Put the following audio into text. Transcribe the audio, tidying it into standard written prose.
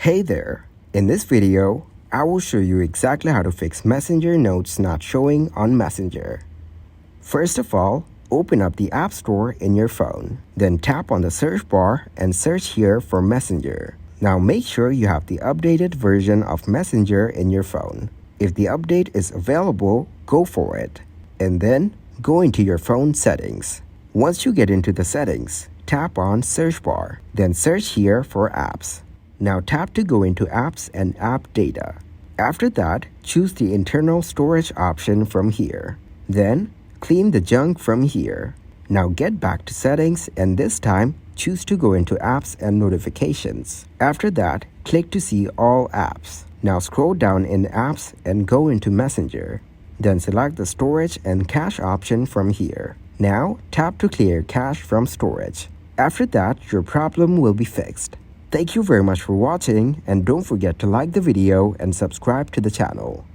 Hey there! In this video, I will show you exactly how to fix Messenger notes not showing on Messenger. First of all, open up the App Store in your phone. Then tap on the search bar and search here for Messenger. Now make sure you have the updated version of Messenger in your phone. If the update is available, go for it. And then go into your phone settings. Once you get into the settings, tap on search bar. Then search here for apps. Now tap to go into apps and app data. After that, choose the internal storage option from here. Then clean the junk from here. Now get back to settings and this time choose to go into apps and notifications. After that, click to see all apps. Now scroll down in apps and go into Messenger. Then select the storage and cache option from here. Now tap to clear cache from storage. After that, your problem will be fixed. Thank you very much for watching and don't forget to like the video and subscribe to the channel.